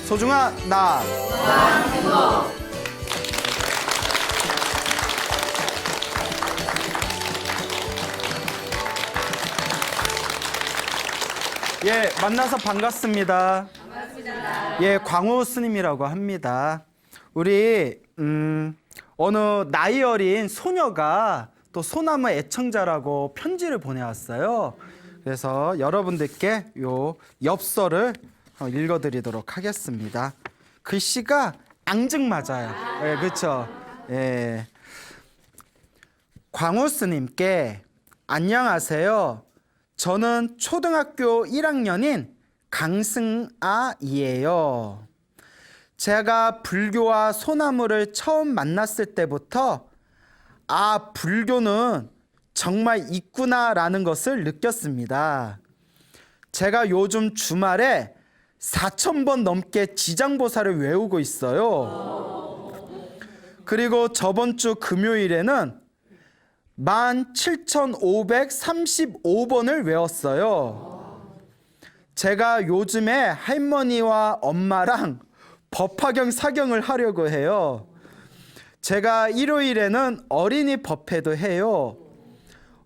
소중한 나. 예, 만나서 반갑습니다. 예, 광호 스님이라고 합니다. 우리 어느 나이 어린 소녀가 또 소나무 애청자라고 편지를 보내왔어요. 그래서 여러분들께 요 엽서를 읽어드리도록 하겠습니다. 글씨가 앙증맞아요. 예, 그렇죠. 예. 광호 스님께 안녕하세요. 저는 초등학교 1학년인 강승아이에요. 제가 불교와 소나무를 처음 만났을 때부터 아, 불교는 정말 있구나라는 것을 느꼈습니다. 제가 요즘 주말에 4,000번 넘게 지장보살을 외우고 있어요. 그리고 저번 주 금요일에는 17,535번을 외웠어요. 제가 요즘에 할머니와 엄마랑 법화경 사경을 하려고 해요. 제가 일요일에는 어린이 법회도 해요.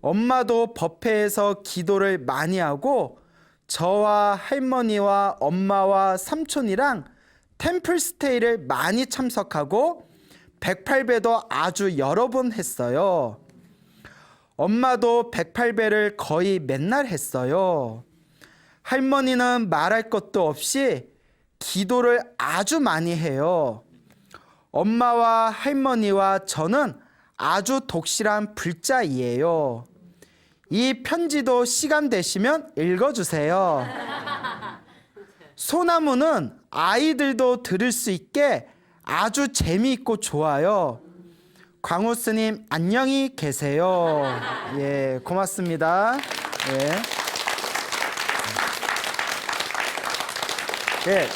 엄마도 법회에서 기도를 많이 하고 저와 할머니와 엄마와 삼촌이랑 템플스테이를 많이 참석하고 108배도 아주 여러 번 했어요. 엄마도 108배를 거의 맨날 했어요. 할머니는 말할 것도 없이 기도를 아주 많이 해요. 엄마와 할머니와 저는 아주 독실한 불자이에요. 이 편지도 시간 되시면 읽어주세요. 소나무는 아이들도 들을 수 있게 아주 재미있고 좋아요. 광호 스님 안녕히 계세요. 예, 고맙습니다. 예. 예.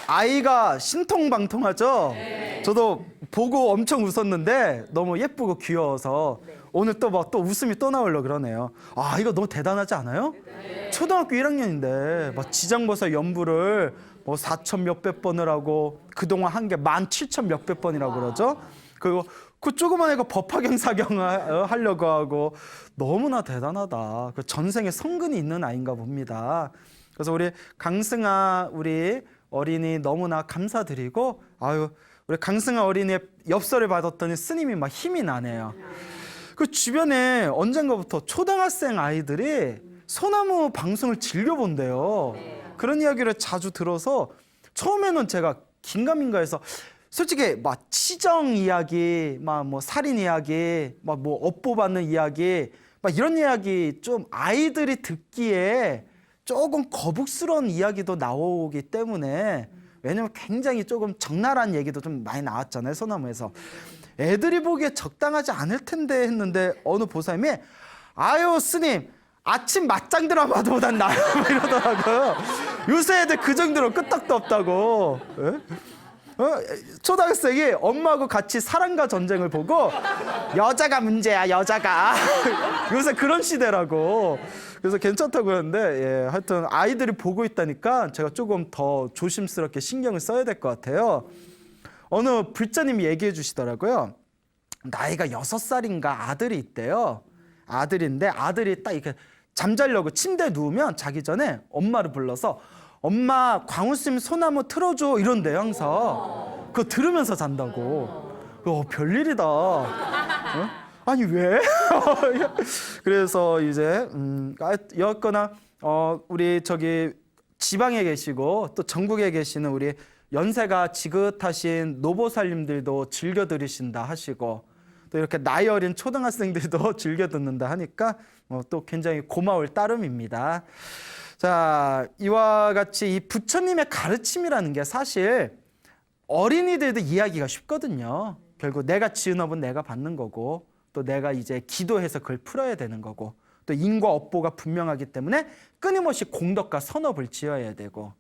아이가 신통방통하죠? 네. 저도 보고 엄청 웃었는데 너무 예쁘고 귀여워서 오늘 또 막 또 웃음이 또 나오려 그러네요. 아, 이거 너무 대단하지 않아요? 네. 초등학교 1학년인데 막 지장보살 연부를 뭐 4,000 몇백 번을 하고 그동안 한 게 17,000 몇백 번이라고 그러죠? 그리고 그 조그만 애가 법화경 사경을 하려고 하고 너무나 대단하다. 그 전생에 성근이 있는 아이인가 봅니다. 그래서 우리 강승아 우리 어린이 너무나 감사드리고 아유 우리 강승아 어린이의 엽서를 받았더니 스님이 막 힘이 나네요. 그 주변에 언젠가부터 초등학생 아이들이 소나무 방송을 즐겨본대요. 그런 이야기를 자주 들어서 처음에는 제가 긴가민가해서 솔직히 막 치정 이야기, 막 뭐 살인 이야기, 막 뭐 업보 받는 이야기, 막 이런 이야기 좀 아이들이 듣기에 조금 거북스러운 이야기도 나오기 때문에 왜냐면 굉장히 조금 적나라한 얘기도 좀 많이 나왔잖아요, 소나무에서. 애들이 보기에 적당하지 않을 텐데 했는데 어느 보살님이 아유 스님 아침 맞짱 드라마보단 나아요 이러더라고요. 요새 애들 그 정도로 끄떡도 없다고. 초등학생이 엄마하고 같이 사랑과 전쟁을 보고 여자가 문제야 여자가 요새 그런 시대라고. 그래서 괜찮다고 하는데 예, 하여튼 아이들이 보고 있다니까 제가 조금 더 조심스럽게 신경을 써야 될 것 같아요. 어느 불자님이 얘기해 주시더라고요. 나이가 6살인가 아들이 있대요. 아들인데 아들이 딱 이렇게 잠자려고 침대에 누우면 자기 전에 엄마를 불러서 엄마 광우스님 소나무 틀어줘 이런대요 항상. 그거 들으면서 잔다고. 별일이다. 아니 왜? 그래서 이제 여거나 우리 저기 지방에 계시고 또 전국에 계시는 우리 연세가 지긋하신 노보살님들도 즐겨 들으신다 하시고 또 이렇게 나이 어린 초등학생들도 즐겨 듣는다 하니까 또 굉장히 고마울 따름입니다. 자, 이와 같이 이 부처님의 가르침이라는 게 사실 어린이들도 이해하기가 쉽거든요. 결국 내가 지은 업은 내가 받는 거고 또 내가 이제 기도해서 그걸 풀어야 되는 거고 또 인과 업보가 분명하기 때문에 끊임없이 공덕과 선업을 지어야 되고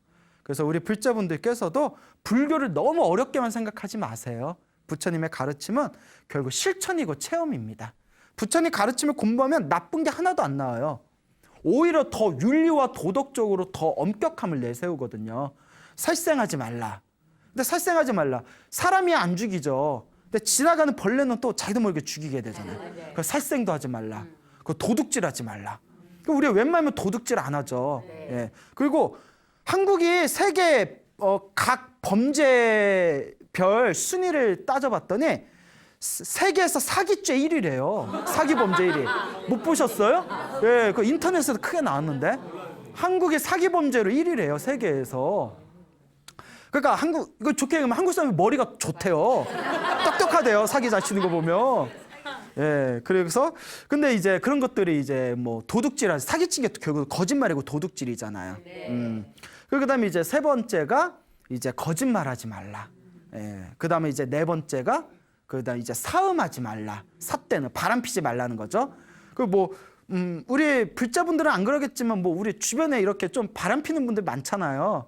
그래서 우리 불자분들께서도 불교를 너무 어렵게만 생각하지 마세요. 부처님의 가르침은 결국 실천이고 체험입니다. 부처님 가르침을 공부하면 나쁜 게 하나도 안 나와요. 오히려 더 윤리와 도덕적으로 더 엄격함을 내세우거든요. 살생하지 말라. 근데 살생하지 말라. 사람이 안 죽이죠. 근데 지나가는 벌레는 또 자기도 모르게 죽이게 되잖아요. 그 살생도 하지 말라. 그 도둑질하지 말라. 우리 웬만하면 도둑질 안 하죠. 예. 그리고 한국이 세계 각 범죄별 순위를 따져봤더니 세계에서 사기죄 1위래요. 사기 범죄 1위. 못 보셨어요? 예, 그 인터넷에서 크게 나왔는데 한국이 사기 범죄로 1위래요. 세계에서. 그러니까 이거 좋게 얘기하면 한국 사람이 머리가 좋대요. 똑똑하대요. 사기 잘 치는 거 보면. 예, 그래서 근데 이제 그런 것들이 이제 뭐 도둑질하지 사기친 게 결국 거짓말이고 도둑질이잖아요. 그다음에 이제 세 번째가 이제 거짓말하지 말라. 예, 그다음에 이제 네 번째가 그다음 이제 사음하지 말라. 삿대는 바람 피지 말라는 거죠. 그 뭐 우리 불자분들은 안 그러겠지만 뭐 우리 주변에 이렇게 좀 바람 피는 분들 많잖아요.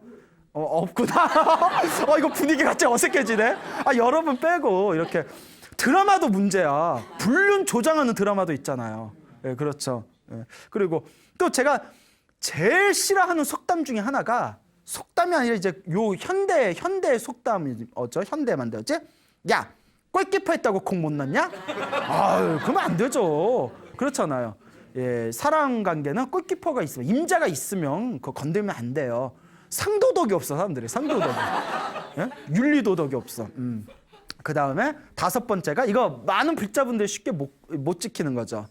없구나. 이거 분위기 갑자기 어색해지네. 여러분 빼고 이렇게 드라마도 문제야. 불륜 조장하는 드라마도 있잖아요. 예, 그렇죠. 예. 그리고 또 제가 제일 싫어하는 속담 중에 하나가 속담이 아니라 이제 요 현대 속담이 현대 만들었지? 야, 골키퍼 했다고 공 못 넣냐? 그러면 안 되죠. 그렇잖아요. 예, 사람 관계는 골키퍼가 있으면 임자가 있으면 그거 건들면 안 돼요. 상도덕이 없어 사람들이 상도덕이. 예? 윤리도덕이 없어. 그 다음에 다섯 번째가 이거 많은 불자분들이 쉽게 못 지키는 거죠.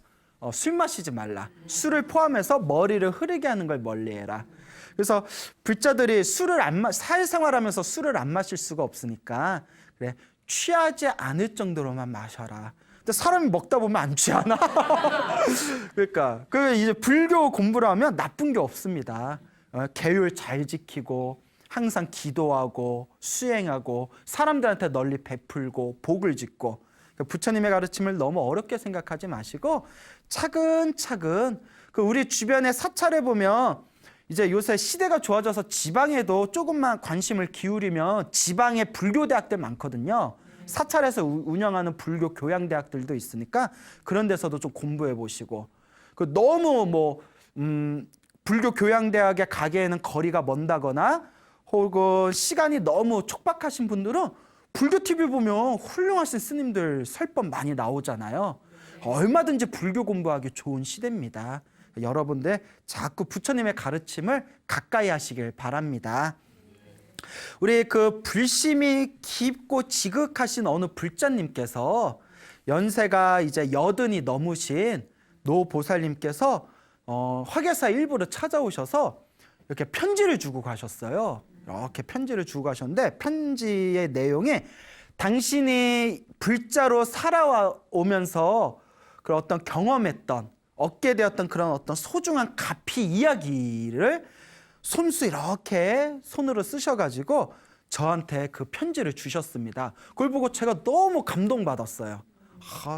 술 마시지 말라. 술을 포함해서 머리를 흐르게 하는 걸 멀리해라. 그래서 불자들이 사회생활하면서 술을 안 마실 수가 없으니까 그래 취하지 않을 정도로만 마셔라. 근데 사람이 먹다 보면 안 취하나? 그러니까 이제 불교 공부를 하면 나쁜 게 없습니다. 계율 잘 지키고 항상 기도하고 수행하고 사람들한테 널리 베풀고 복을 짓고 부처님의 가르침을 너무 어렵게 생각하지 마시고 차근차근 우리 주변의 사찰에 보면 이제 요새 시대가 좋아져서 지방에도 조금만 관심을 기울이면 지방에 불교 대학들 많거든요. 사찰에서 운영하는 불교 교양대학들도 있으니까 그런 데서도 좀 공부해 보시고 너무 불교 교양대학에 가기에는 거리가 먼다거나 혹은 시간이 너무 촉박하신 분들은 불교 TV 보면 훌륭하신 스님들 설법 많이 나오잖아요. 얼마든지 불교 공부하기 좋은 시대입니다. 여러분들 자꾸 부처님의 가르침을 가까이 하시길 바랍니다. 우리 그 불심이 깊고 지극하신 어느 불자님께서 연세가 이제 80이 넘으신 노 보살님께서 화계사 일부를 찾아오셔서 이렇게 편지를 주고 가셨어요. 이렇게 편지를 주고 가셨는데 편지의 내용이 당신이 불자로 살아오면서 그런 어떤 경험했던 얻게 되었던 그런 어떤 소중한 가피 이야기를 손수 이렇게 손으로 쓰셔가지고 저한테 그 편지를 주셨습니다. 그걸 보고 제가 너무 감동받았어요.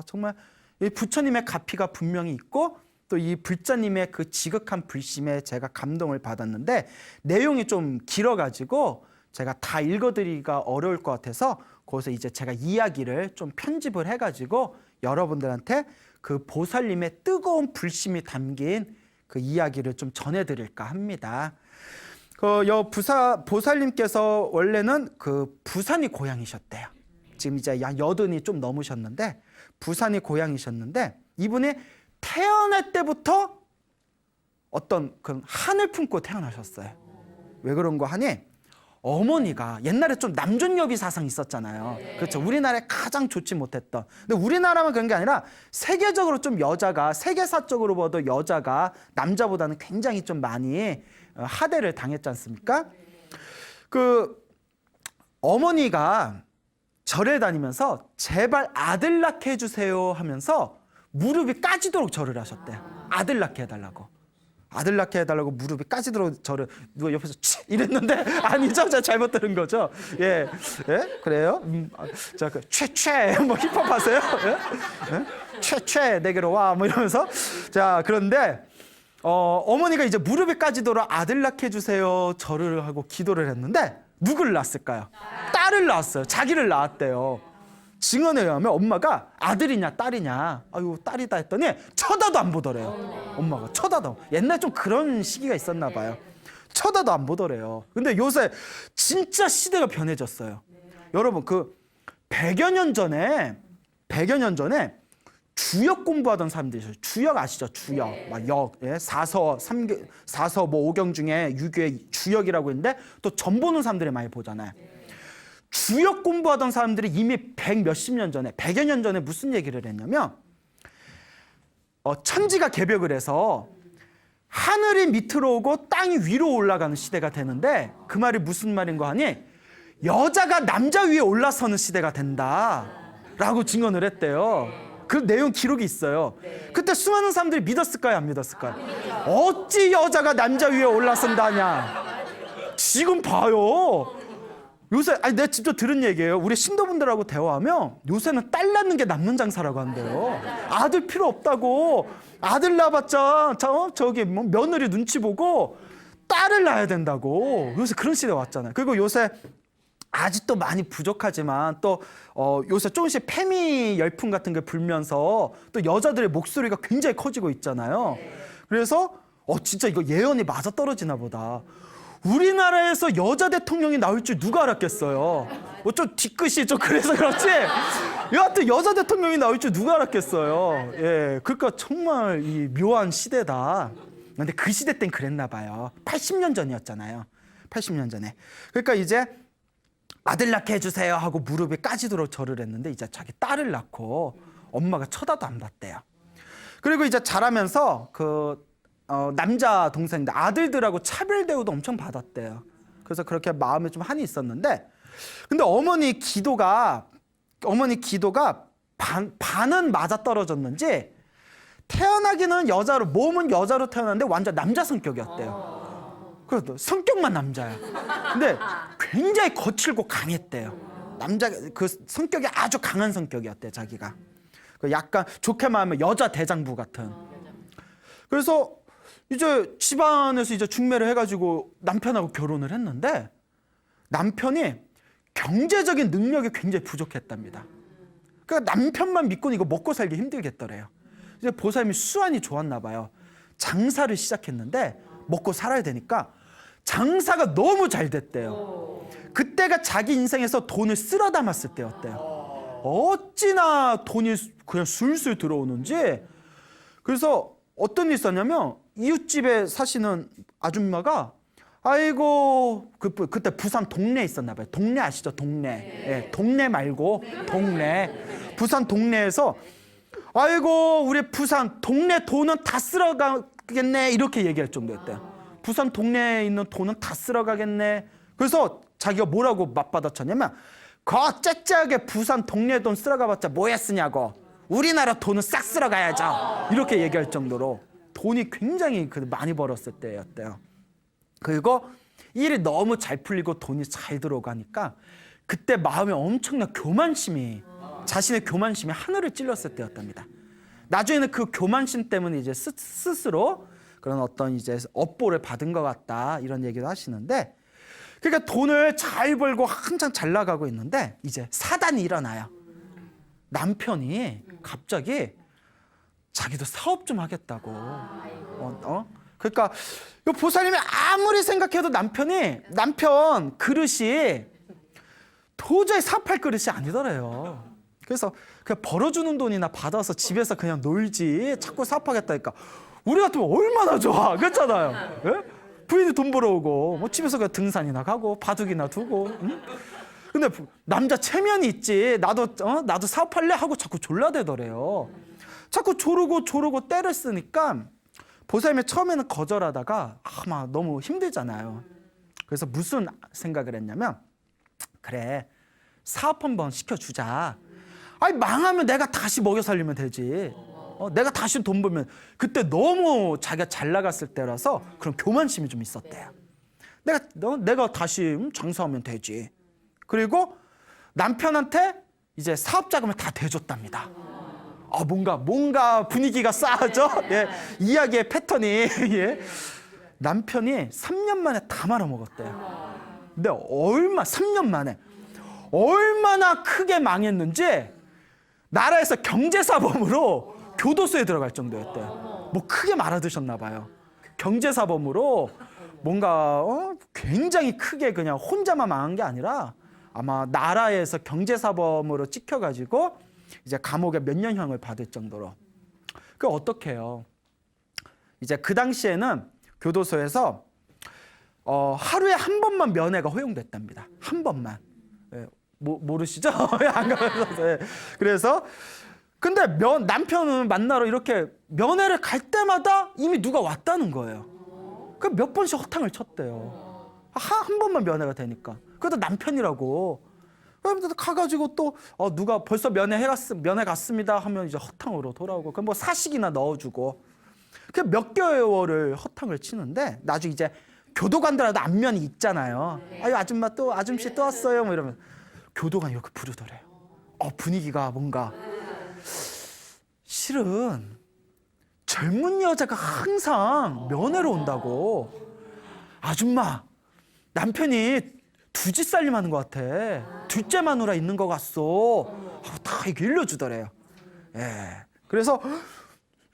정말 이 부처님의 가피가 분명히 있고 또 이 불자님의 그 지극한 불심에 제가 감동을 받았는데 내용이 좀 길어가지고 제가 다 읽어드리기가 어려울 것 같아서 거기서 이제 제가 이야기를 좀 편집을 해가지고 여러분들한테 그 보살님의 뜨거운 불심이 담긴 그 이야기를 좀 전해드릴까 합니다. 보살님께서 원래는 그 부산이 고향이셨대요. 지금 이제 80이 좀 넘으셨는데 부산이 고향이셨는데 이분이 태어날 때부터 어떤 그 한을 품고 태어나셨어요. 왜 그런 거 하니? 어머니가 옛날에 좀 남존여비 사상이 있었잖아요. 그렇죠. 우리나라에 가장 좋지 못했던. 근데 우리나라만 그런 게 아니라 세계적으로 좀 여자가 세계사적으로 봐도 여자가 남자보다는 굉장히 좀 많이 하대를 당했지 않습니까? 그 어머니가 절에 다니면서 제발 아들 낳게 해주세요 하면서 무릎이 까지도록 절을 하셨대요. 아들 낳게 해달라고. 아들 낳게 해달라고 무릎이 까지도록 절을 누가 옆에서 이랬는데 아니죠? 제가 잘못 들은 거죠. 예, 예? 그래요? 자, 그 최 뭐 힙합 하세요? 예? 최 내게로 와 뭐 이러면서 자 그런데 어머니가 이제 무릎이 까지도록 아들 낳게 해주세요 절을 하고 기도를 했는데 누구를 낳았을까요? 딸을 낳았어요. 자기를 낳았대요. 증언에 의하면 엄마가 아들이냐 딸이냐 아유 딸이다 했더니 쳐다도 안 보더래요. 엄마가 쳐다도 옛날 좀 그런 시기가 있었나 봐요. 쳐다도 안 보더래요. 근데 요새 진짜 시대가 변해졌어요. 여러분, 그 100여 년 전에 주역 공부하던 사람들이 있어요. 주역 아시죠? 주역. 막 역, 예? 사서 뭐 오경 중에 유교의 주역이라고 있는데 또 점 보는 사람들이 많이 보잖아요. 주역 공부하던 사람들이 이미 100 몇십 년 전에, 100여 년 전에 무슨 얘기를 했냐면 천지가 개벽을 해서 하늘이 밑으로 오고 땅이 위로 올라가는 시대가 되는데 그 말이 무슨 말인 거 하니? 여자가 남자 위에 올라서는 시대가 된다라고 증언을 했대요. 그 내용 기록이 있어요. 그때 수많은 사람들이 믿었을까요? 안 믿었을까요? 어찌 여자가 남자 위에 올라선다냐. 지금 봐요. 요새 내가 직접 들은 얘기예요. 우리 신도분들하고 대화하면 요새는 딸 낳는 게 남는 장사라고 한대요. 아들 필요 없다고. 아들 낳아봤자 저기 뭐 며느리 눈치 보고 딸을 낳아야 된다고. 요새 그런 시대 왔잖아요. 그리고 요새 아직도 많이 부족하지만 또 요새 조금씩 페미 열풍 같은 게 불면서 또 여자들의 목소리가 굉장히 커지고 있잖아요. 그래서 진짜 이거 예언이 맞아 떨어지나 보다. 우리나라에서 여자 대통령이 나올 줄 누가 알았겠어요. 뭐 좀 뒤끝이 좀 그래서 그렇지. 여하튼 여자 대통령이 나올 줄 누가 알았겠어요. 예, 그러니까 정말 이 묘한 시대다. 근데 그 시대 땐 그랬나 봐요. 80년 전이었잖아요. 80년 전에. 그러니까 이제 아들 낳게 해주세요 하고 무릎에 까지도록 절을 했는데 이제 자기 딸을 낳고 엄마가 쳐다도 안 봤대요. 그리고 이제 자라면서 남자 동생들 아들들하고 차별 대우도 엄청 받았대요. 그래서 그렇게 마음에 좀 한이 있었는데 근데 어머니 기도가 반은 맞아 떨어졌는지 태어나기는 여자로 몸은 여자로 태어났는데 완전 남자 성격이었대요. 그래도 성격만 남자야. 근데 굉장히 거칠고 강했대요. 남자 그 성격이 아주 강한 성격이었대 자기가. 약간 좋게 말하면 여자 대장부 같은. 그래서 이제 집안에서 이제 중매를 해가지고 남편하고 결혼을 했는데 남편이 경제적인 능력이 굉장히 부족했답니다. 그러니까 남편만 믿고는 이거 먹고 살기 힘들겠더래요. 이제 보살님이 수완이 좋았나 봐요. 장사를 시작했는데 먹고 살아야 되니까 장사가 너무 잘 됐대요. 그때가 자기 인생에서 돈을 쓸어 담았을 때였대요. 어찌나 돈이 그냥 술술 들어오는지. 그래서 어떤 일이 있었냐면 이웃집에 사시는 아줌마가 아이고 그때 부산 동네에 있었나 봐요. 동네 아시죠? 동네. 예, 동네 말고 동네. 부산 동네에서 아이고 우리 부산 동네 돈은 다 쓸어가겠네 이렇게 얘기할 정도였대요. 부산 동네에 있는 돈은 다 쓸어가겠네. 그래서 자기가 뭐라고 맞받아쳤냐면 거 째째하게 부산 동네 돈 쓸어가봤자 뭐에 쓰냐고. 우리나라 돈은 싹 쓸어가야죠. 이렇게 얘기할 정도로 돈이 굉장히 많이 벌었을 때였대요. 그리고 일이 너무 잘 풀리고 돈이 잘 들어가니까 그때 마음에 엄청난 교만심이 자신의 교만심이 하늘을 찔렀을 때였답니다. 나중에는 그 교만심 때문에 이제 스스로 그런 어떤 이제 업보를 받은 것 같다 이런 얘기도 하시는데 그러니까 돈을 잘 벌고 한창 잘 나가고 있는데 이제 사단이 일어나요. 남편이 갑자기 자기도 사업 좀 하겠다고. 그러니까 이 보살님이 아무리 생각해도 남편 그릇이 도저히 사업할 그릇이 아니더래요. 그래서 그냥 벌어주는 돈이나 받아서 집에서 그냥 놀지 자꾸 사업하겠다니까 우리 같으면 얼마나 좋아. 그렇잖아요. 예? 부인이 돈 벌어오고 뭐 집에서 그냥 등산이나 가고 바둑이나 두고. 응? 근데 남자 체면이 있지. 나도 사업할래 하고 자꾸 졸라대더래요. 자꾸 조르고 때를 쓰니까 보살님이 처음에는 거절하다가 아마 너무 힘들잖아요. 그래서 무슨 생각을 했냐면 그래 사업 한번 시켜주자. 아니 망하면 내가 다시 먹여 살리면 되지. 내가 다시 돈 벌면 그때 너무 자기가 잘 나갔을 때라서 그런 교만심이 좀 있었대요. 내가 다시 장사하면 되지. 그리고 남편한테 이제 사업 자금을 다 대줬답니다. 뭔가 분위기가 싸하죠? 예, 이야기의 패턴이. 예. 남편이 3년 만에 다 말아먹었대요. 근데 3년 만에 얼마나 크게 망했는지 나라에서 경제사범으로 교도소에 들어갈 정도였대요. 뭐 크게 말아드셨나 봐요. 경제사범으로 뭔가 굉장히 크게 그냥 혼자만 망한 게 아니라 아마 나라에서 경제사범으로 찍혀가지고 이제 감옥에 몇 년형을 받을 정도로. 그 어떻게 해요? 이제 그 당시에는 교도소에서 하루에 한 번만 면회가 허용됐답니다. 한 번만. 예, 모르시죠? 안 가면서. 예. 그래서 근데 남편은 만나러 이렇게 면회를 갈 때마다 이미 누가 왔다는 거예요. 그 몇 번씩 허탕을 쳤대요. 한 번만 면회가 되니까. 그래도 남편이라고. 그래서 가가지고 또 누가 벌써 면회 갔습니다 하면 이제 허탕으로 돌아오고 그 뭐 사식이나 넣어주고 그 몇 개월을 허탕을 치는데 나중에 이제 교도관들한테 안면이 있잖아요. 아유 아줌마 또 아줌씨 또 왔어요 뭐 이러면 교도관이 이렇게 부르더래요. 분위기가 뭔가 실은 젊은 여자가 항상 면회로 온다고. 아줌마 남편이 두 집 살림하는 것 같아. 둘째 마누라 있는 것 같소. 하고 다 이렇게 일러주더래요. 예. 그래서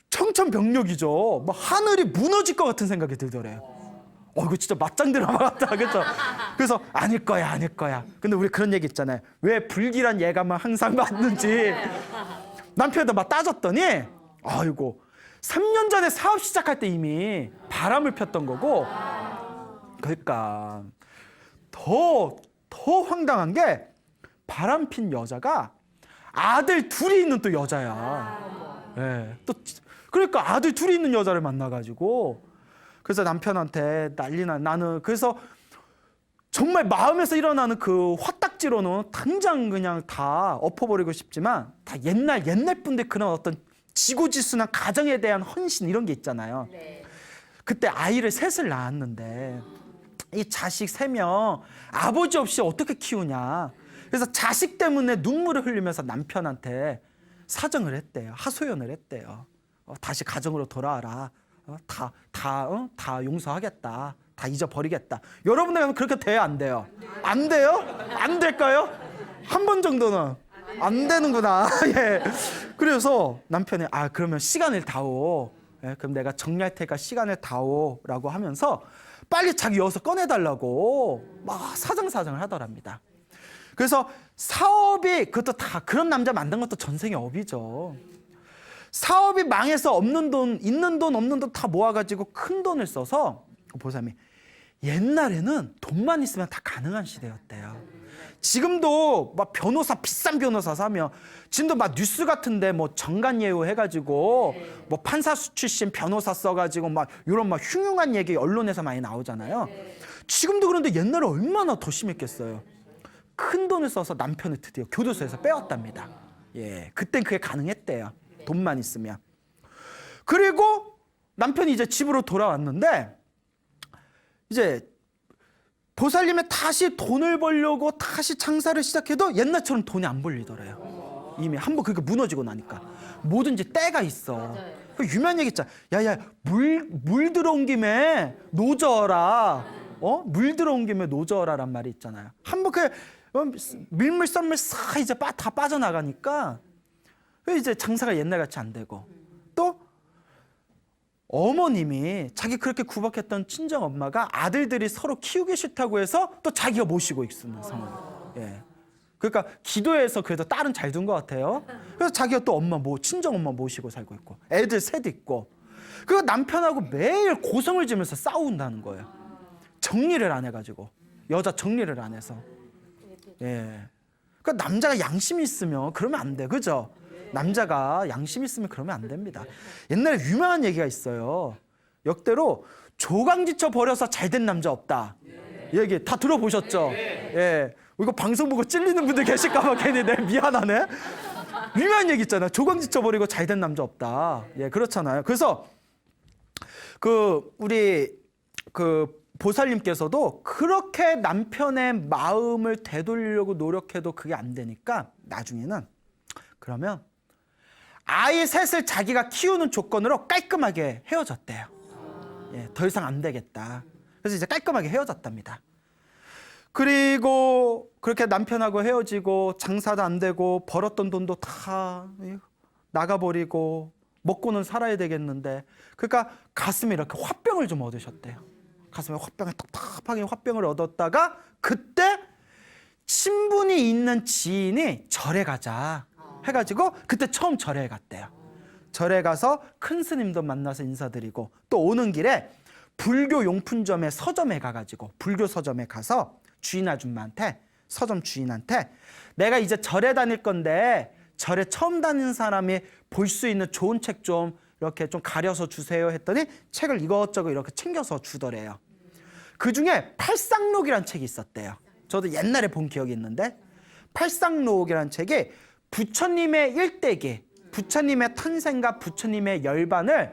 청천벽력이죠. 막 하늘이 무너질 것 같은 생각이 들더래요. 이거 진짜 맞짱 드라마 같다. 그렇죠? 그래서 아닐 거야. 근데 우리 그런 얘기 있잖아요. 왜 불길한 예감은 항상 맞는지. 남편도 막 따졌더니 아이고 3년 전에 사업 시작할 때 이미 바람을 폈던 거고. 그러니까 더 황당한 게 바람 핀 여자가 아들 둘이 있는 또 여자야. 예. 또 그러니까 아들 둘이 있는 여자를 만나가지고 그래서 남편한테 난리나. 나는 그래서 정말 마음에서 일어나는 그 화딱지로는 당장 그냥 다 엎어버리고 싶지만 다 옛날 분들 그런 어떤 지고지순한 가정에 대한 헌신 이런 게 있잖아요. 네. 그때 아이를 셋을 낳았는데 이 자식 3명 아버지 없이 어떻게 키우냐. 그래서 자식 때문에 눈물을 흘리면서 남편한테 사정을 했대요. 하소연을 했대요. 다시 가정으로 돌아와라. 다 용서하겠다. 다 잊어버리겠다. 여러분들 그렇게 돼요, 안 돼요? 안 돼요? 안 될까요? 한 번 정도는 안 되는구나. 예. 그래서 남편이 그러면 시간을 다오. 예, 그럼 내가 정리할 테니까 시간을 다오라고 하면서 빨리 자기 여기서 꺼내달라고 막 사정사정을 하더랍니다. 그래서 사업이 그것도 다 그런 남자 만든 것도 전생의 업이죠. 사업이 망해서 없는 돈, 있는 돈, 없는 돈 다 모아가지고 큰 돈을 써서 보사님이 옛날에는 돈만 있으면 다 가능한 시대였대요. 지금도 막 변호사 비싼 변호사 사면 지금도 막 뉴스 같은데 뭐 정관예우 해가지고 뭐 판사 출신 변호사 써가지고 막 이런 막 흉흉한 얘기 언론에서 많이 나오잖아요. 지금도 그런데 옛날에 얼마나 더 심했겠어요. 큰 돈을 써서 남편을 드디어 교도소에서 빼왔답니다. 예, 그땐 그게 가능했대요. 돈만 있으면. 그리고 남편이 이제 집으로 돌아왔는데 이제 보살님이 다시 돈을 벌려고 다시 장사를 시작해도 옛날처럼 돈이 안 벌리더래요. 이미 한번 그렇게 무너지고 나니까 뭐든지 때가 있어. 그 유명한 얘기 있잖아. 야야 물 들어온 김에 노져라. 물 들어온 김에 노져라란 말이 있잖아요. 한번 그 밀물 썰물 싹 이제 다 빠져나가니까 이제 장사가 옛날같이 안 되고 또 어머님이 자기 그렇게 구박했던 친정 엄마가 아들들이 서로 키우기 싫다고 해서 또 자기가 모시고 있는 상황. 예. 그러니까 기도해서 그래도 딸은 잘 둔 것 같아요. 그래서 자기가 또 친정 엄마 모시고 살고 있고 애들 셋 있고 그리고 남편하고 매일 고성을 지면서 싸운다는 거예요. 정리를 안 해가지고 여자 정리를 안 해서. 예. 그러니까 남자가 양심이 있으면 그러면 안 돼, 그죠? 남자가 양심 있으면 그러면 안 됩니다. 옛날에 유명한 얘기가 있어요. 역대로 조강지쳐 버려서 잘된 남자 없다. 얘기 다 들어보셨죠? 예. 이거 방송 보고 찔리는 분들 계실까봐 괜히 내 미안하네. 유명한 얘기 있잖아요. 조강지쳐 버리고 잘된 남자 없다. 예, 그렇잖아요. 그래서 우리 보살님께서도 그렇게 남편의 마음을 되돌리려고 노력해도 그게 안 되니까 나중에는 그러면 아이 셋을 자기가 키우는 조건으로 깔끔하게 헤어졌대요. 예, 더 이상 안 되겠다. 그래서 이제 깔끔하게 헤어졌답니다. 그리고 그렇게 남편하고 헤어지고 장사도 안 되고 벌었던 돈도 다 나가버리고 먹고는 살아야 되겠는데 그러니까 가슴에 이렇게 화병을 좀 얻으셨대요. 가슴에 화병을 텁텁하게 화병을 얻었다가 그때 친분이 있는 지인이 절에 가자 해가지고 그때 처음 절에 갔대요. 절에 가서 큰 스님도 만나서 인사드리고 또 오는 길에 불교 용품점에 서점에 가가지고 불교 서점에 가서 주인 아줌마한테 서점 주인한테 내가 이제 절에 다닐 건데 절에 처음 다니는 사람이 볼 수 있는 좋은 책 좀 이렇게 좀 가려서 주세요 했더니 책을 이것저것 이렇게 챙겨서 주더래요. 그중에 팔상록이라는 책이 있었대요. 저도 옛날에 본 기억이 있는데 팔상록이라는 책이 부처님의 일대기, 부처님의 탄생과 부처님의 열반을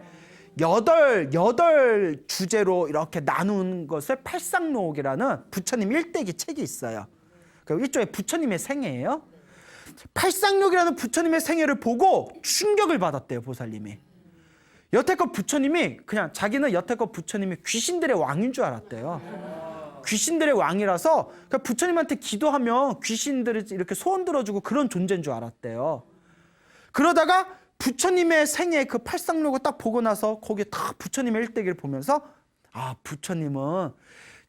여덟 주제로 이렇게 나눈 것을 팔상록이라는 부처님 일대기 책이 있어요. 그러니까 일종의 부처님의 생애예요. 팔상록이라는 부처님의 생애를 보고 충격을 받았대요, 보살님이. 여태껏 부처님이 그냥 자기는 여태껏 부처님이 귀신들의 왕인 줄 알았대요. 귀신들의 왕이라서 그러니까 부처님한테 기도하면 귀신들이 이렇게 소원 들어주고 그런 존재인 줄 알았대요. 그러다가 부처님의 생애 그 팔상록을 딱 보고 나서 거기에 딱 부처님의 일대기를 보면서 아, 부처님은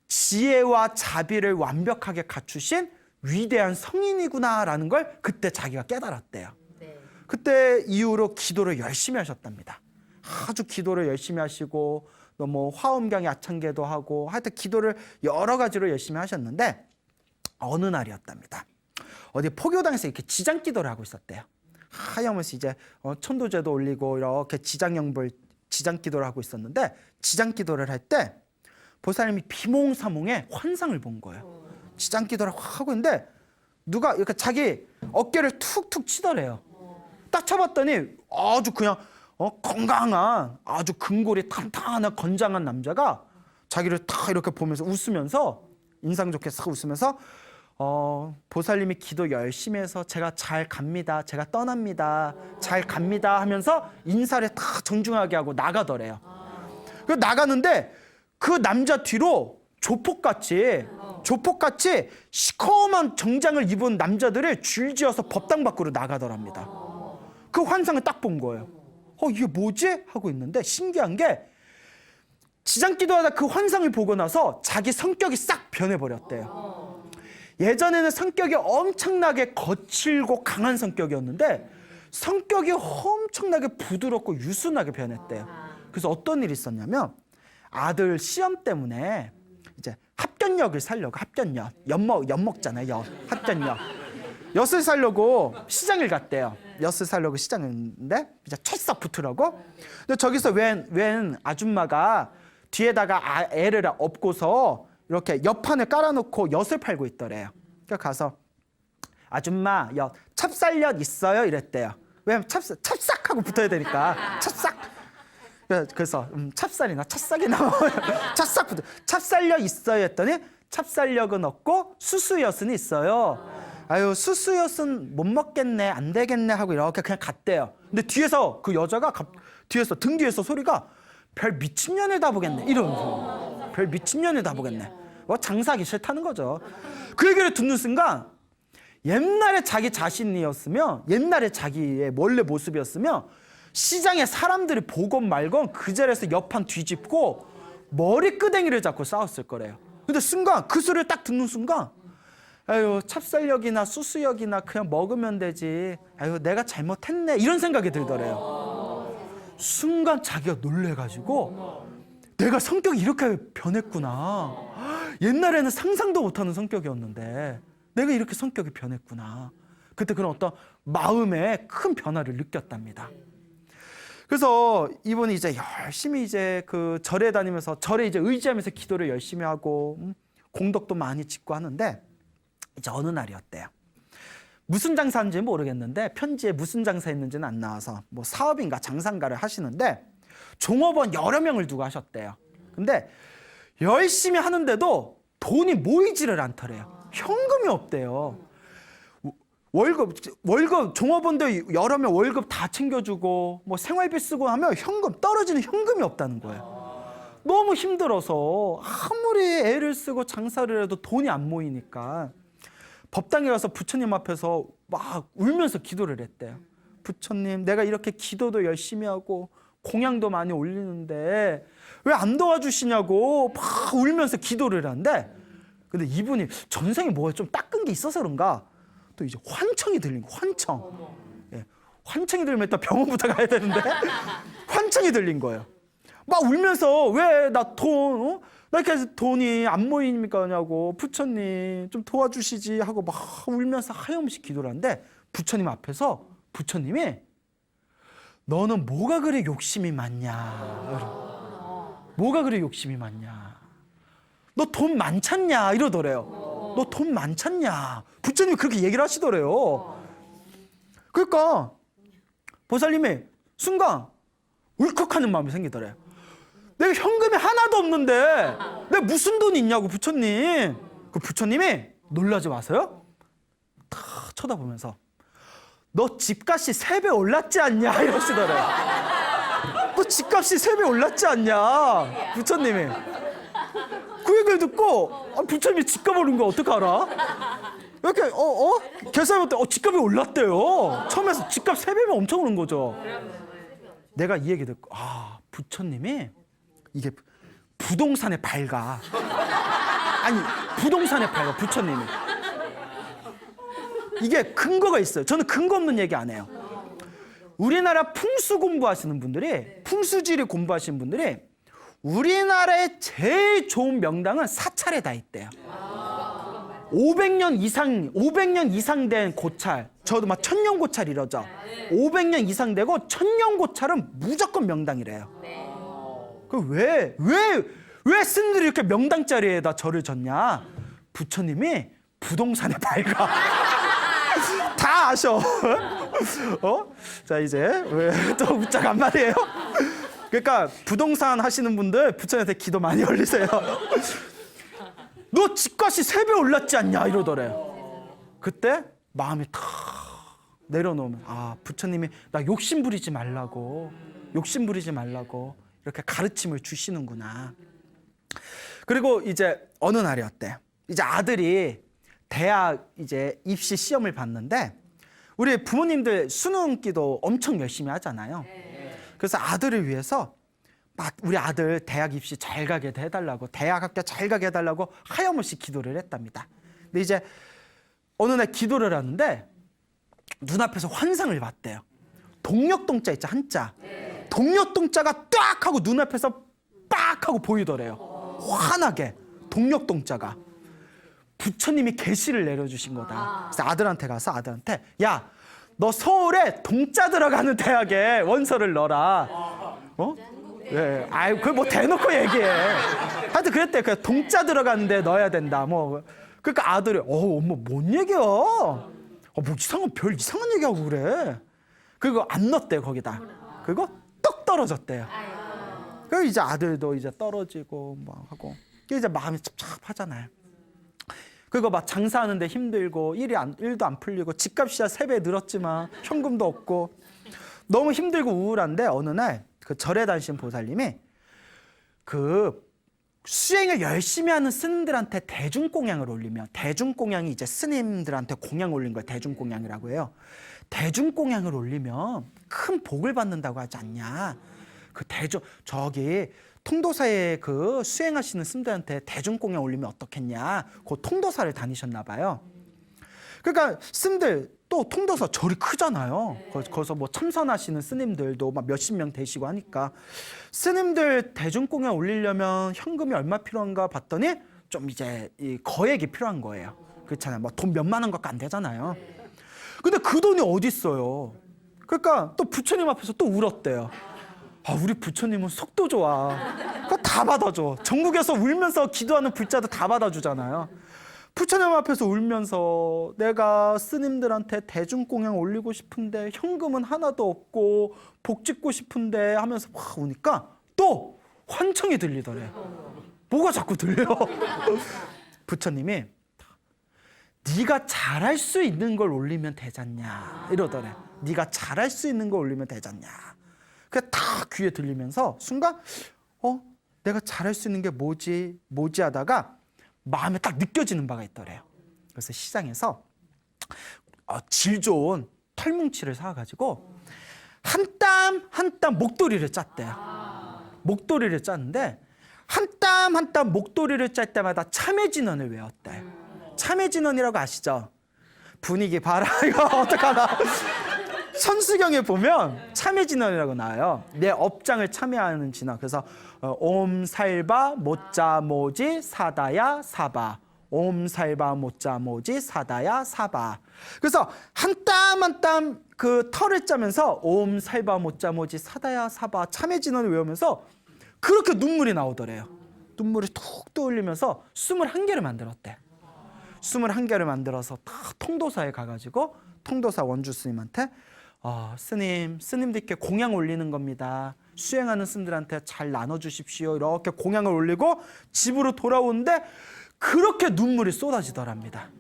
지혜와 자비를 완벽하게 갖추신 위대한 성인이구나라는 걸 그때 자기가 깨달았대요. 그때 이후로 기도를 열심히 하셨답니다. 아주 기도를 열심히 하시고 또 뭐 화엄경 야창계도 하고 하여튼 기도를 여러 가지로 열심히 하셨는데 어느 날이었답니다. 어디 포교당에서 이렇게 지장 기도를 하고 있었대요. 하염없이 이제 천도제도 올리고 이렇게 지장 기도를 하고 있었는데 지장 기도를 할 때 보살님이 비몽사몽에 환상을 본 거예요. 지장 기도를 하고 있는데 누가 이렇게 자기 어깨를 툭툭 치더래요. 딱 쳐봤더니 아주 그냥 건강한 아주 금골이 탄탄한 건장한 남자가 자기를 딱 이렇게 보면서 웃으면서 인상 좋게 싹 웃으면서 보살님이 기도 열심히 해서 제가 잘 갑니다. 제가 떠납니다. 잘 갑니다 하면서 인사를 다 정중하게 하고 나가더래요. 그 나가는데 그 남자 뒤로 조폭같이 시커먼 정장을 입은 남자들을 줄지어서 법당 밖으로 나가더랍니다. 그 환상을 딱 본 거예요. 이게 뭐지? 하고 있는데 신기한 게 지장기도하다 그 환상을 보고 나서 자기 성격이 싹 변해버렸대요. 예전에는 성격이 엄청나게 거칠고 강한 성격이었는데 성격이 엄청나게 부드럽고 유순하게 변했대요. 그래서 어떤 일이 있었냐면 아들 시험 때문에 이제 합견역을 살려고 엿 먹잖아요. 합견역. 엿을 사려고 시장을 갔대요. 엿을 사려고 시장을 갔는데 이제 철썩 붙으라고. 근데 저기서 웬 아줌마가 뒤에다가 애를 업고서 이렇게 엿판을 깔아놓고 엿을 팔고 있더래요. 그러니까 가서 아줌마 찹쌀엿 있어요? 이랬대요. 왜냐면 찹싹하고 붙어야 되니까 찹싹. 그래서 찹쌀이나 찹싹이나 찹싹 붙어. 찹쌀엿 있어요? 했더니 찹쌀엿은 없고 수수엿은 있어요. 아유 수수엿은 못 먹겠네 안 되겠네 하고 이렇게 그냥 갔대요. 근데 뒤에서 그 여자가 등 뒤에서 소리가 별 미친년을 다 보겠네 이러면서 별 미친년을 다 보겠네. 장사하기 싫다는 거죠. 그 얘기를 듣는 순간 옛날에 자기 자신이었으면 옛날에 자기의 원래 모습이었으면 시장에 사람들이 보건 말건 그 자리에서 옆판 뒤집고 머리끄댕이를 잡고 싸웠을 거래요. 근데 순간 그 소리를 딱 듣는 순간 아유 찹쌀역이나 수수역이나 그냥 먹으면 되지. 아유 내가 잘못했네 이런 생각이 들더래요. 순간 자기가 놀래가지고 내가 성격이 이렇게 변했구나. 옛날에는 상상도 못하는 성격이었는데 내가 이렇게 성격이 변했구나. 그때 그런 어떤 마음의 큰 변화를 느꼈답니다. 그래서 이분이 이제 열심히 이제 그 절에 다니면서 절에 이제 의지하면서 기도를 열심히 하고 공덕도 많이 짓고 하는데 이제 어느 날이었대요. 무슨 장사인지 모르겠는데 편지에 무슨 장사했는지는 안 나와서 뭐 사업인가 장사인가를 하시는데 종업원 여러 명을 두고 하셨대요. 근데 열심히 하는데도 돈이 모이지를 않더래요. 현금이 없대요. 월급 종업원들 여러 명 월급 다 챙겨주고 뭐 생활비 쓰고 하면 떨어지는 현금이 없다는 거예요. 너무 힘들어서 아무리 애를 쓰고 장사를 해도 돈이 안 모이니까 법당에 가서 부처님 앞에서 막 울면서 기도를 했대요. 부처님, 내가 이렇게 기도도 열심히 하고 공양도 많이 올리는데 왜 안 도와주시냐고 막 울면서 기도를 하는데, 근데 이분이 전생에 뭐가 좀 닦은 게 있어서 그런가 또 이제 환청이 들린 거예요. 환청. 예, 환청이 들면 일단 병원부터 가야 되는데 환청이 들린 거예요. 막 울면서 왜 나 돈, 나 이렇게 돈이 안 모이니까 하냐고, 부처님 좀 도와주시지 하고 막 울면서 하염없이 기도를 하는데, 부처님 앞에서 부처님이 너는 뭐가 그래 욕심이 많냐, 뭐가 그래 욕심이 많냐, 너 돈 많잖냐 이러더래요. 너 돈 많잖냐, 부처님이 그렇게 얘기를 하시더래요. 그러니까 보살님이 순간 울컥하는 마음이 생기더래요. 내가 현금이 하나도 없는데 내가 무슨 돈이 있냐고, 부처님. 그 부처님이 놀라지 마세요. 다 쳐다보면서 너 집값이 3배 올랐지 않냐 이러시더래요. 너 집값이 3배 올랐지 않냐, 부처님이. 그 얘기를 듣고 부처님이 집값 오른 거 어떻게 알아? 이렇게 계산해볼 때 집값이 올랐대요. 처음에서 집값 3배면 엄청 오른 거죠. 내가 이 얘기 듣고 부처님이 이게 부동산에 밝아. 아니, 부동산에 밝아, 부처님이. 이게 근거가 있어요. 저는 근거 없는 얘기 안 해요. 우리나라 풍수 공부하시는 분들이, 풍수지리 공부하시는 분들이 우리나라의 제일 좋은 명당은 사찰에 다 있대요. 500년 이상 된 고찰, 저도 막 천년 고찰 이러죠. 500년 이상 되고 천년 고찰은 무조건 명당이래요. 왜 스님들이 이렇게 명당 자리에다 절을 졌냐? 부처님이 부동산에 밝아. 다 아셔. 자, 이제 왜 또 웃자간 말이에요? 그러니까 부동산 하시는 분들 부처님한테 기도 많이 올리세요. 너 집값이 3배 올랐지 않냐 이러더래요. 그때 마음이 탁 내려놓으면 부처님이 나 욕심 부리지 말라고 이렇게 가르침을 주시는구나. 그리고 이제 어느 날이었대. 이제 아들이 대학 이제 입시 시험을 봤는데, 우리 부모님들 수능 기도 엄청 열심히 하잖아요. 그래서 아들을 위해서 막 우리 아들 대학 입시 잘 가게 해달라고, 대학 학교 잘 가게 해달라고 하염없이 기도를 했답니다. 근데 이제 어느 날 기도를 하는데 눈앞에서 환상을 봤대요. 동력동자 있죠, 한자. 동력동자가 딱 하고 눈앞에서 빡 하고 보이더래요. 환하게 동력동자가. 부처님이 계시를 내려주신 거다. 그래서 아들한테 가서 아들한테, 야, 너 서울에 동자 들어가는 대학에 원서를 넣어라. 예, 그걸 뭐 대놓고 얘기해. 하여튼 그랬대. 그 동자 들어가는 데 넣어야 된다. 뭐 그러니까 아들이 엄마 뭔 얘기야? 뭐 별 이상한 얘기하고 그래. 그리고 안 넣었대요 거기다. 그리고 떡 떨어졌대요. 그래서 이제 아들도 이제 떨어지고 뭐 하고, 이제 마음이 찹찹하잖아요. 그리고 막 장사하는데 힘들고 일도 안 풀리고, 집값이야 3배 늘었지만 현금도 없고 너무 힘들고 우울한데, 어느 날 그 절에 다니신 보살님이 그 수행을 열심히 하는 스님들한테 대중공양을 올리면, 대중공양이 이제 스님들한테 공양 올린 걸 대중공양이라고 해요. 대중공양을 올리면 큰 복을 받는다고 하지 않냐. 그 저기 통도사에 그 수행하시는 스님들한테 대중공양 올리면 어떻겠냐. 그 통도사를 다니셨나 봐요. 그러니까 스님들 또 통도사 절이 크잖아요. 거기서 뭐 참선하시는 스님들도 막 몇십 명 되시고 하니까, 스님들 대중공양 올리려면 현금이 얼마 필요한가 봤더니 좀 이제 이 거액이 필요한 거예요. 그렇잖아요. 뭐 돈 몇만 원 갖고 안 되잖아요. 근데 그 돈이 어디 있어요? 그러니까 또 부처님 앞에서 또 울었대요. 우리 부처님은 속도 좋아. 그거 다 받아줘. 전국에서 울면서 기도하는 불자도 다 받아주잖아요. 부처님 앞에서 울면서 내가 스님들한테 대중공양 올리고 싶은데 현금은 하나도 없고 복 짓고 싶은데 하면서 막 우니까 또 환청이 들리더래. 뭐가 자꾸 들려? 부처님이 네가 잘할 수 있는 걸 올리면 되잖냐 이러더래. 네가 잘할 수 있는 걸 올리면 되잖냐. 그게 다 귀에 들리면서 순간 내가 잘할 수 있는 게 뭐지 하다가 마음에 딱 느껴지는 바가 있더래요. 그래서 시장에서 질 좋은 털뭉치를 사가지고 한 땀 한 땀 목도리를 짰대요. 목도리를 짰는데 한 땀 한 땀 목도리를 짤 때마다 참회진언을 외웠대요. 참회진언이라고 아시죠? 분위기 봐라. 이거 어떡하나. 천수경에 보면 참회진언이라고 나와요. 내 업장을 참회하는 진언. 그래서 옴살바 모짜모지 사다야 사바. 옴살바 모짜모지 사다야 사바. 그래서 한 땀 한 땀 그 털을 짜면서 옴살바 모짜모지 사다야 사바 참회진언을 외우면서 그렇게 눈물이 나오더래요. 눈물이 툭 떠올리면서 21개를 만들었대. 21개를 만들어서 다 통도사에 가가지고 통도사 원주 스님한테 스님들께 공양 올리는 겁니다. 수행하는 스님들한테 잘 나눠주십시오. 이렇게 공양을 올리고 집으로 돌아오는데 그렇게 눈물이 쏟아지더랍니다.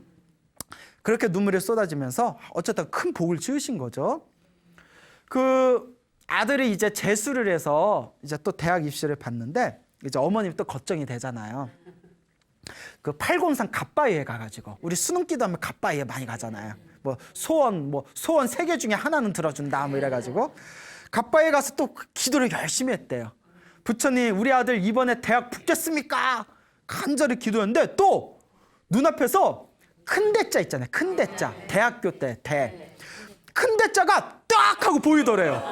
그렇게 눈물이 쏟아지면서 어쨌든 큰 복을 지으신 거죠. 그 아들이 이제 재수를 해서 이제 또 대학 입시를 봤는데 이제 어머님이 또 걱정이 되잖아요. 그 팔공산 갓바위에 가가지고 우리 수능기도 하면 갓바위에 많이 가잖아요. 뭐 소원 3개 중에 하나는 들어준다 뭐 이래가지고 갓바위에 가서 또 기도를 열심히 했대요. 부처님 우리 아들 이번에 대학 붙겠습니까? 간절히 기도했는데 또 눈앞에서 큰 대자 있잖아요. 큰 대자 대학교 때 큰 대자가 딱 하고 보이더래요.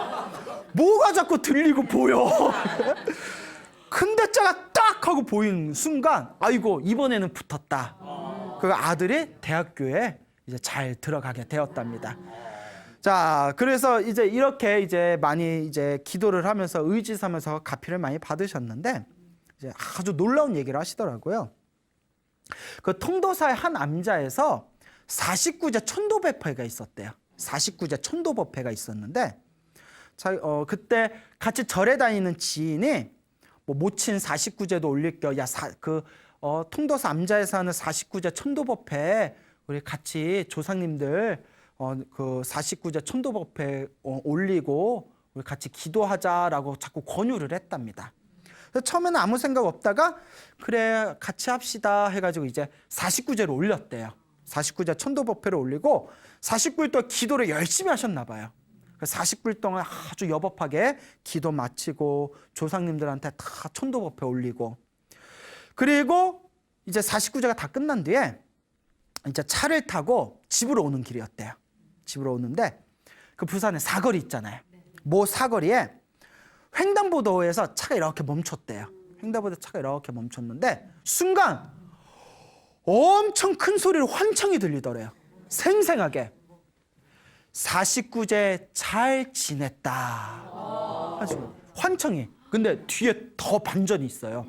뭐가 자꾸 들리고 보여. 큰 대자가 딱 하고 보이는 순간 아이고 이번에는 붙었다. 그 아들이 대학교에 이제 잘 들어가게 되었답니다. 자, 그래서 이제 이렇게 이제 많이 이제 기도를 하면서 의지 삼아서 가피를 많이 받으셨는데 이제 아주 놀라운 얘기를 하시더라고요. 그 통도사의 한 암자에서 49제 천도법회가 있었대요. 49제 천도법회가 있었는데 그때 같이 절에 다니는 지인이 뭐 모친 49제도 올릴 겸 통도사 암자에서 하는 49제 천도법회 우리 같이 조상님들 그 49제 천도법회 올리고 우리 같이 기도하자라고 자꾸 권유를 했답니다. 그래서 처음에는 아무 생각 없다가 그래 같이 합시다 해가지고 이제 49제를 올렸대요. 49제 천도법회를 올리고 49일 동안 기도를 열심히 하셨나 봐요. 49일 동안 아주 여법하게 기도 마치고 조상님들한테 다 천도법회 올리고 그리고 이제 49제가 다 끝난 뒤에 이제 차를 타고 집으로 오는 길이었대요. 집으로 오는데 그 부산에 사거리 있잖아요. 모 사거리에 횡단보도에서 차가 이렇게 멈췄대요. 횡단보도에 차가 이렇게 멈췄는데 순간 엄청 큰 소리로 환청이 들리더래요. 생생하게. 49제 잘 지냈다. 환청이. 근데 뒤에 더 반전이 있어요.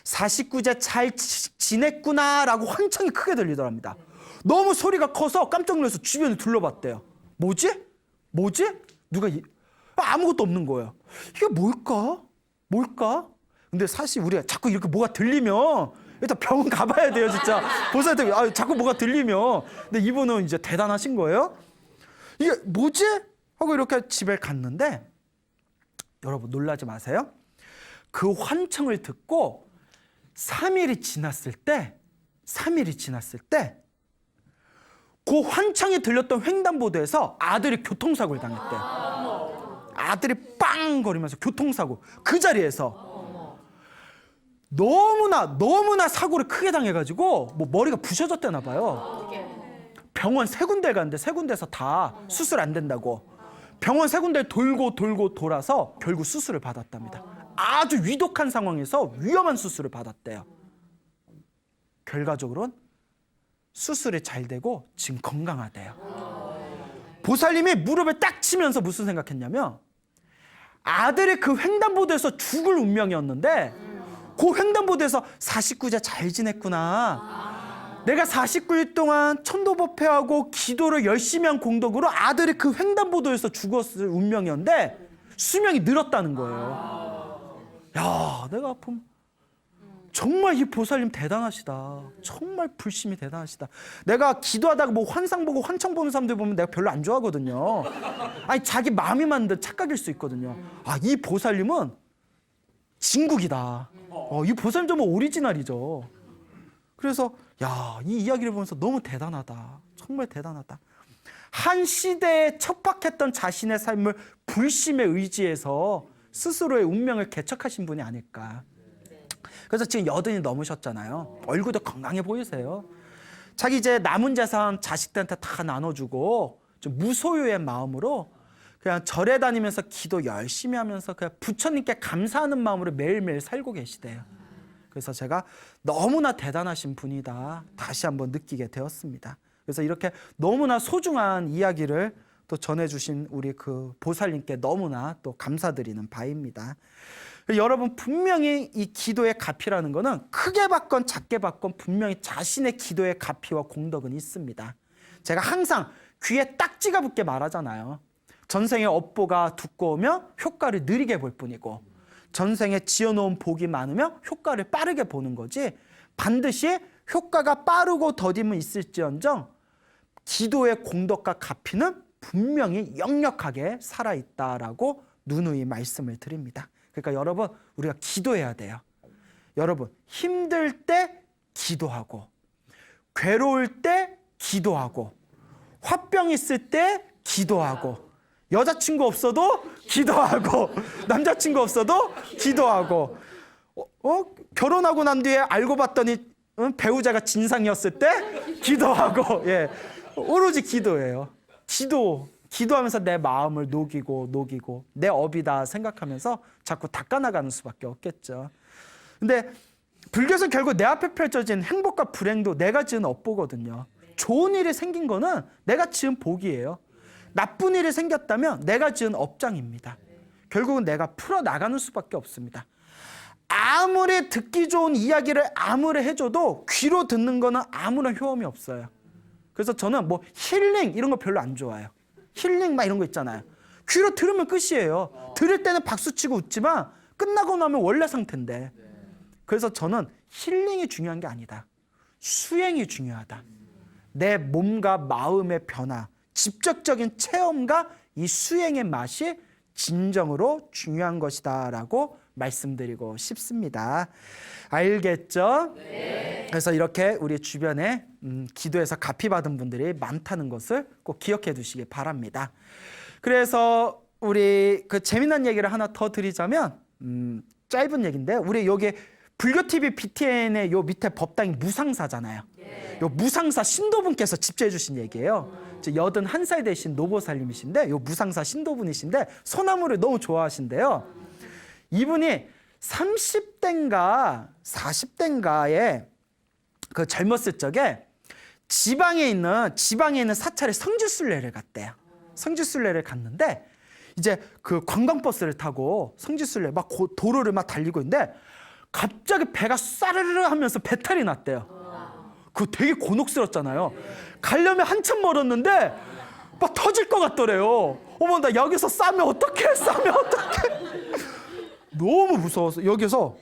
49제 잘 지냈구나라고 환청이 크게 들리더랍니다. 너무 소리가 커서 깜짝 놀라서 주변을 둘러봤대요. 뭐지? 누가 아무것도 없는 거예요. 이게 뭘까? 근데 사실 우리가 자꾸 이렇게 뭐가 들리면 일단 병원 가봐야 돼요, 진짜. 보살님, 자꾸 뭐가 들리면. 근데 이분은 이제 대단하신 거예요. 이게 뭐지? 하고 이렇게 집에 갔는데 여러분 놀라지 마세요. 그 환청을 듣고 3일이 지났을 때 그 환청이 들렸던 횡단보도에서 아들이 교통사고를 당했대요. 아들이 빵 거리면서 교통사고 그 자리에서 너무나 사고를 크게 당해가지고 뭐 머리가 부셔졌대나 봐요. 병원 3군데 갔는데 3군데서 다 수술 안 된다고 병원 3군데 돌고 돌아서 결국 수술을 받았답니다. 아주 위독한 상황에서 위험한 수술을 받았대요. 결과적으로는 수술이 잘 되고 지금 건강하대요. 보살님이 무릎을 딱 치면서 무슨 생각했냐면 아들이 그 횡단보도에서 죽을 운명이었는데 그 횡단보도에서 49제 잘 지냈구나. 내가 49일 동안 천도법회하고 기도를 열심히 한 공덕으로 아들이 그 횡단보도에서 죽었을 운명이었는데 수명이 늘었다는 거예요. 야, 내가 아픔. 정말 이 보살님 대단하시다. 정말 불심이 대단하시다. 내가 기도하다가 뭐 환상 보고 환청 보는 사람들 보면 내가 별로 안 좋아하거든요. 아니 자기 마음이 만든 착각일 수 있거든요. 이 보살님은 진국이다. 이 보살님 정말 오리지널이죠. 그래서 이 이야기를 보면서 너무 대단하다. 정말 대단하다. 한 시대에 척박했던 자신의 삶을 불심에 의지해서 스스로의 운명을 개척하신 분이 아닐까. 그래서 지금 80이 넘으셨잖아요. 얼굴도 건강해 보이세요. 자기 이제 남은 재산 자식들한테 다 나눠주고 좀 무소유의 마음으로 그냥 절에 다니면서 기도 열심히 하면서 그냥 부처님께 감사하는 마음으로 매일매일 살고 계시대요. 그래서 제가 너무나 대단하신 분이다 다시 한번 느끼게 되었습니다. 그래서 이렇게 너무나 소중한 이야기를 또 전해주신 우리 그 보살님께 너무나 또 감사드리는 바입니다. 여러분, 분명히 이 기도의 가피라는 거는 크게 받건 작게 받건 분명히 자신의 기도의 가피와 공덕은 있습니다. 제가 항상 귀에 딱지가 붙게 말하잖아요. 전생의 업보가 두꺼우면 효과를 느리게 볼 뿐이고 전생에 지어놓은 복이 많으면 효과를 빠르게 보는 거지, 반드시 효과가 빠르고 더디면 있을지언정 기도의 공덕과 가피는 분명히 역력하게 살아있다라고 누누이 말씀을 드립니다. 그러니까 여러분, 우리가 기도해야 돼요. 여러분, 힘들 때 기도하고, 괴로울 때 기도하고, 화병 있을 때 기도하고, 여자친구 없어도 기도하고, 남자친구 없어도 기도하고, 결혼하고 난 뒤에 알고 봤더니 배우자가 진상이었을 때 기도하고, 예, 오로지 기도예요. 기도하면서 내 마음을 녹이고 내 업이다 생각하면서 자꾸 닦아나가는 수밖에 없겠죠. 근데 불교에서 결국 내 앞에 펼쳐진 행복과 불행도 내가 지은 업보거든요. 좋은 일이 생긴 거는 내가 지은 복이에요. 나쁜 일이 생겼다면 내가 지은 업장입니다. 결국은 내가 풀어나가는 수밖에 없습니다. 아무리 듣기 좋은 이야기를 아무리 해줘도 귀로 듣는 거는 아무런 효험이 없어요. 그래서 저는 뭐 힐링 이런 거 별로 안 좋아해요. 힐링 막 이런 거 있잖아요. 귀로 들으면 끝이에요. 들을 때는 박수치고 웃지만 끝나고 나면 원래 상태인데. 그래서 저는 힐링이 중요한 게 아니다. 수행이 중요하다. 내 몸과 마음의 변화, 직접적인 체험과 이 수행의 맛이 진정으로 중요한 것이다라고 말씀드리고 싶습니다. 알겠죠? 네. 그래서 이렇게 우리 주변에 기도에서 가피받은 분들이 많다는 것을 꼭 기억해 두시기 바랍니다. 그래서 우리 그 재미난 얘기를 하나 더 드리자면 짧은 얘기인데, 우리 여기 불교TV BTN의 요 밑에 법당이 무상사잖아요. 요 무상사 신도분께서 집재해 주신 얘기예요. 81살 되신 노보살님이신데 요 무상사 신도분이신데 소나무를 너무 좋아하신대요. 이분이 30대인가 40대인가에 그 젊었을 적에 지방에 있는 사찰에 성지순례를 갔대요. 성지순례를 갔는데 이제 그 관광버스를 타고 성지순례 막 도로를 막 달리고 있는데 갑자기 배가 싸르르 하면서 배탈이 났대요. 그거 되게 곤혹스럽잖아요. 가려면 한참 멀었는데 막 터질 것 같더래요. 어머, 나 여기서 싸면 어떡해. 너무 무서워서 여기서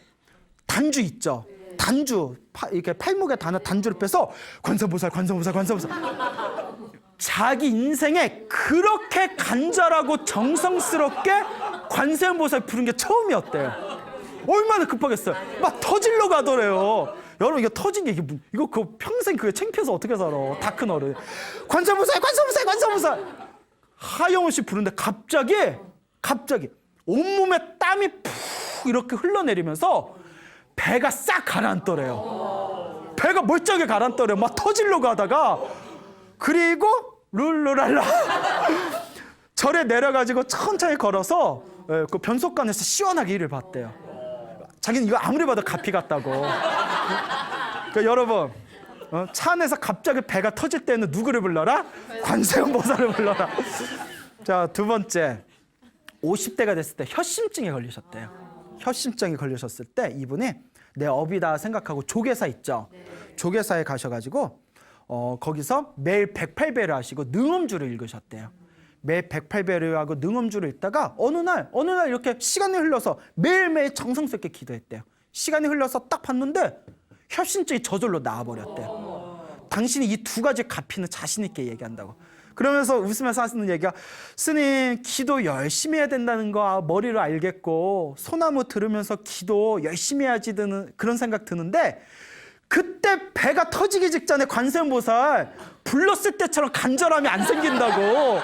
단주 있죠. 단주 이렇게 팔목에 다는 단주를 빼서 관세음보살. 자기 인생에 그렇게 간절하고 정성스럽게 관세음보살 부른 게 처음이었대요. 얼마나 급하겠어요. 막 터질러 가더래요. 여러분, 이거 터진 게 이거 그 평생 그게 창피해서 어떻게 살아. 다 큰 어른. 관세음보살. 하염없이 부르는데 갑자기 온몸에 땀이 푹 이렇게 흘러내리면서 배가 싹 가라앉더래요. 배가 멀쩡하게 가라앉더래요. 막 터지려고 하다가, 그리고 룰루랄라 절에 내려가지고 천천히 걸어서 그 변속관에서 시원하게 일을 봤대요. 자기는 이거 아무리 봐도 가피 같다고. 그러니까 여러분, 차 안에서 갑자기 배가 터질 때는 누구를 불러라? 관세음보살을 불러라. 자, 두 번째, 50대가 됐을 때 혈심증에 걸리셨대요. 혈심증에 걸리셨을 때 이분이 내 업이다 생각하고 조계사 있죠. 조계사에 가셔가지고 거기서 매일 108배를 하시고 능엄주를 읽으셨대요. 매일 108배를 하고 능엄주를 읽다가 어느 날 이렇게 시간이 흘러서 매일매일 정성스럽게 기도했대요. 시간이 흘러서 딱 봤는데 혈심증이 저절로 나아버렸대요. 당신이 이 두 가지 가피는 자신 있게 얘기한다고. 그러면서 웃으면서 하시는 얘기가, 스님, 기도 열심히 해야 된다는 거 머리로 알겠고 소나무 들으면서 기도 열심히 해야지 드는 그런 생각 드는데 그때 배가 터지기 직전에 관세음보살 불렀을 때처럼 간절함이 안 생긴다고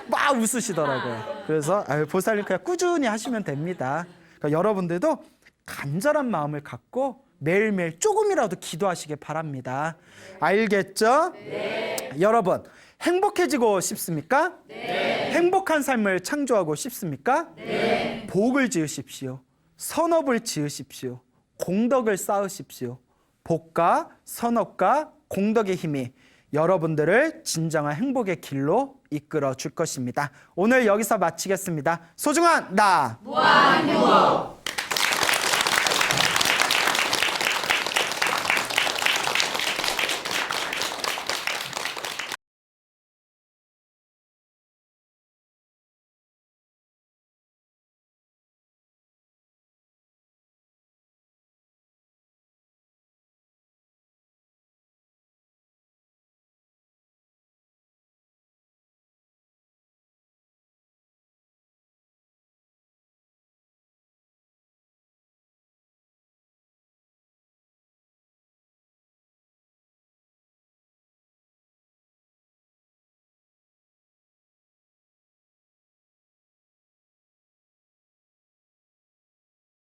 막 웃으시더라고요. 그래서 보살님 그냥 꾸준히 하시면 됩니다. 그러니까 여러분들도 간절한 마음을 갖고 매일매일 조금이라도 기도하시길 바랍니다. 알겠죠? 네. 여러분 행복해지고 싶습니까? 네. 행복한 삶을 창조하고 싶습니까? 네. 복을 지으십시오. 선업을 지으십시오. 공덕을 쌓으십시오. 복과 선업과 공덕의 힘이 여러분들을 진정한 행복의 길로 이끌어 줄 것입니다. 오늘 여기서 마치겠습니다. 소중한 나 무한유어